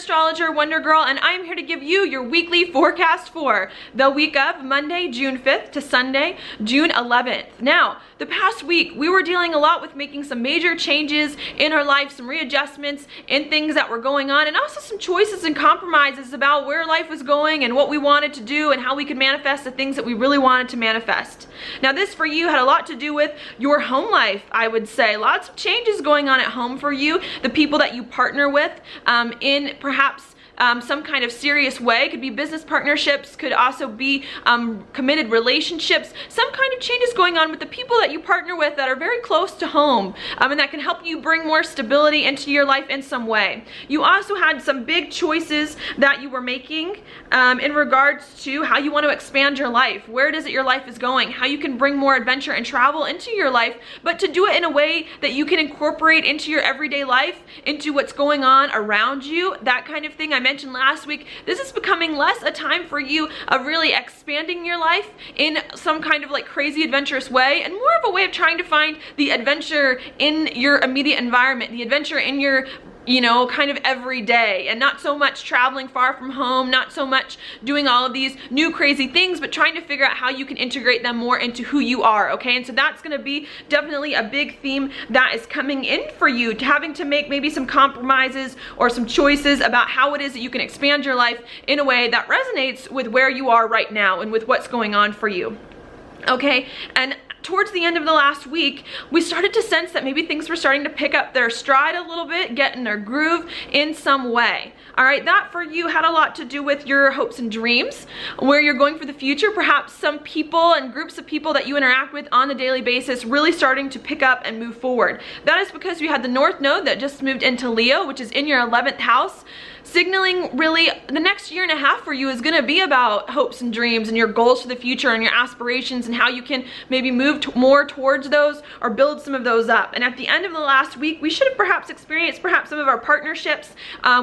astrologer, Wonder Girl, and I'm here to give you your weekly forecast for the week of Monday, June 5th to Sunday, June 11th. Now, the past week, we were dealing a lot with making some major changes in our life, some readjustments in things that were going on, and also some choices and compromises about where life was going and what we wanted to do and how we could manifest the things that we really wanted to manifest. Now, this for you had a lot to do with your home life, I would say. Lots of changes going on at home for you, the people that you partner with in perhaps some kind of serious way. Could be business partnerships, could also be committed relationships, some kind of changes going on with the people that you partner with that are very close to home, and that can help you bring more stability into your life in some way. You also had some big choices that you were making in regards to how you want to expand your life, where it is that your life is going, how you can bring more adventure and travel into your life, but to do it in a way that you can incorporate into your everyday life, into what's going on around you, that kind of thing. I mentioned last week, this is becoming less a time for you of really expanding your life in some kind of like crazy adventurous way, and more of a way of trying to find the adventure in your immediate environment, the adventure in your kind of everyday, and not so much traveling far from home, not so much doing all of these new crazy things, but trying to figure out how you can integrate them more into who you are, okay? And so that's going to be definitely a big theme that is coming in for you, having to make maybe some compromises or some choices about how it is that you can expand your life in a way that resonates with where you are right now and with what's going on for you, okay? And towards the end of the last week, we started to sense that maybe things were starting to pick up their stride a little bit, get in their groove in some way. All right, that for you had a lot to do with your hopes and dreams, where you're going for the future. Perhaps some people and groups of people that you interact with on a daily basis really starting to pick up and move forward. That is because you had the North Node that just moved into Leo, which is in your 11th house, signaling really the next year and a half for you is going to be about hopes and dreams and your goals for the future and your aspirations and how you can maybe move more towards those or build some of those up. And at the end of the last week, we should have perhaps experienced some of our partnerships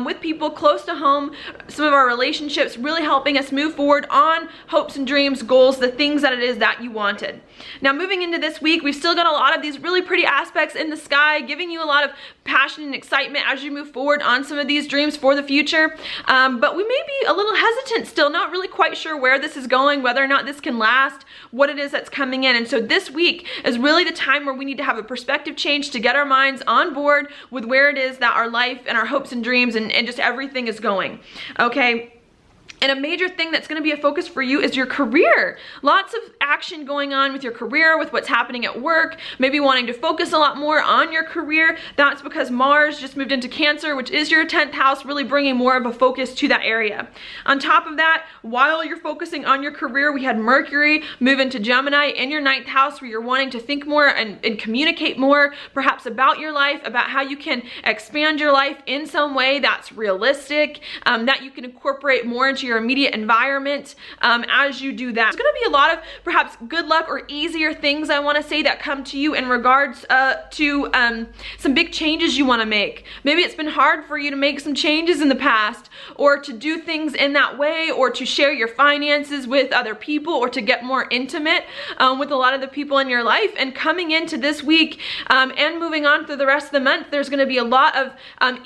with people close to home, some of our relationships really helping us move forward on hopes and dreams, goals, the things that it is that you wanted. Now, moving into this week, we've still got a lot of these really pretty aspects in the sky, giving you a lot of passion and excitement as you move forward on some of these dreams for the future. But we may be a little hesitant still, not really quite sure where this is going, whether or not this can last, what it is that's coming in. And so this week is really the time where we need to have a perspective change to get our minds on board with where it is that our life and our hopes and dreams and just everything is going, okay? And a major thing that's going to be a focus for you is your career. Lots of action going on with your career, with what's happening at work, maybe wanting to focus a lot more on your career. That's because Mars just moved into Cancer, which is your 10th house, really bringing more of a focus to that area. On top of that, while you're focusing on your career, we had Mercury move into Gemini in your 9th house, where you're wanting to think more and communicate more, perhaps about your life, about how you can expand your life in some way that's realistic, that you can incorporate more into your immediate environment as you do that. There's going to be a lot of perhaps good luck or easier things, I want to say, that come to you in regards to some big changes you want to make. Maybe it's been hard for you to make some changes in the past, or to do things in that way, or to share your finances with other people, or to get more intimate with a lot of the people in your life. And coming into this week and moving on through the rest of the month, there's going to be a lot of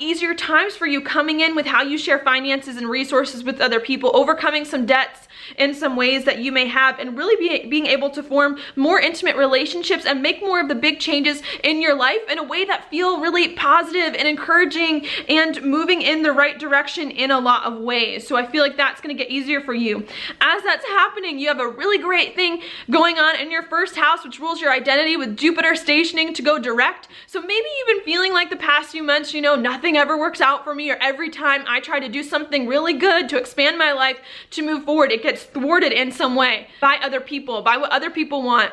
easier times for you coming in with how you share finances and resources with other people, overcoming some debts in some ways that you may have, and really being able to form more intimate relationships and make more of the big changes in your life in a way that feel really positive and encouraging and moving in the right direction in a lot of ways. So I feel like that's going to get easier for you. As that's happening, you have a really great thing going on in your 1st house, which rules your identity, with Jupiter stationing to go direct. So maybe you've been feeling like the past few months, nothing ever works out for me, or every time I try to do something really good to expand my life, to move forward, it gets thwarted in some way by other people, by what other people want,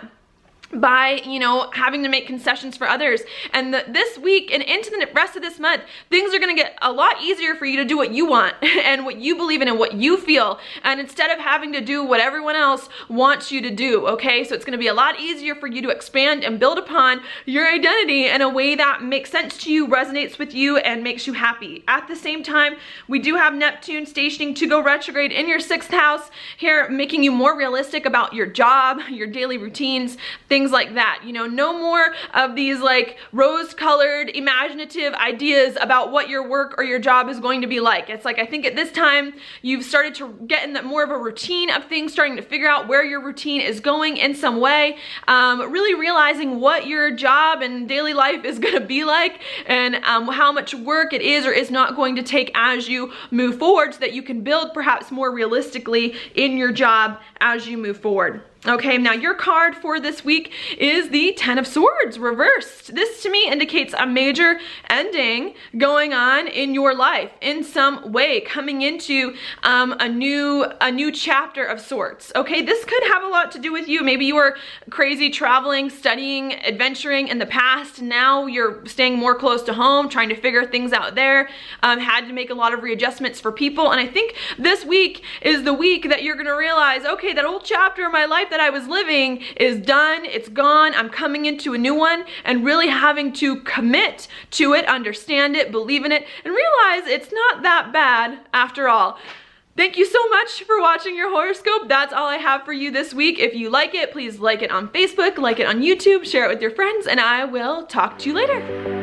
by having to make concessions for others. And this week and into the rest of this month, things are going to get a lot easier for you to do what you want and what you believe in and what you feel, and instead of having to do what everyone else wants you to do, okay? So it's going to be a lot easier for you to expand and build upon your identity in a way that makes sense to you, resonates with you, and makes you happy. At the same time, we do have Neptune stationing to go retrograde in your 6th house here, making you more realistic about your job, your daily routines, things things like that. You know, no more of these like rose-colored, imaginative ideas about what your work or your job is going to be like. It's like, I think at this time, you've started to get in more of a routine of things, starting to figure out where your routine is going in some way, really realizing what your job and daily life is gonna be like, and how much work it is or is not going to take as you move forward, so that you can build perhaps more realistically in your job as you move forward. Okay, now your card for this week is the Ten of Swords reversed. This to me indicates a major ending going on in your life in some way, coming into a new chapter of sorts. Okay, this could have a lot to do with you. Maybe you were crazy traveling, studying, adventuring in the past. Now you're staying more close to home, trying to figure things out there. Had to make a lot of readjustments for people. And I think this week is the week that you're gonna realize, okay, that old chapter of my life that I was living is done, it's gone, I'm coming into a new one, and really having to commit to it, understand it, believe in it, and realize it's not that bad after all. Thank you so much for watching your horoscope. That's all I have for you this week. If you like it, please like it on Facebook, like it on YouTube, share it with your friends, and I will talk to you later.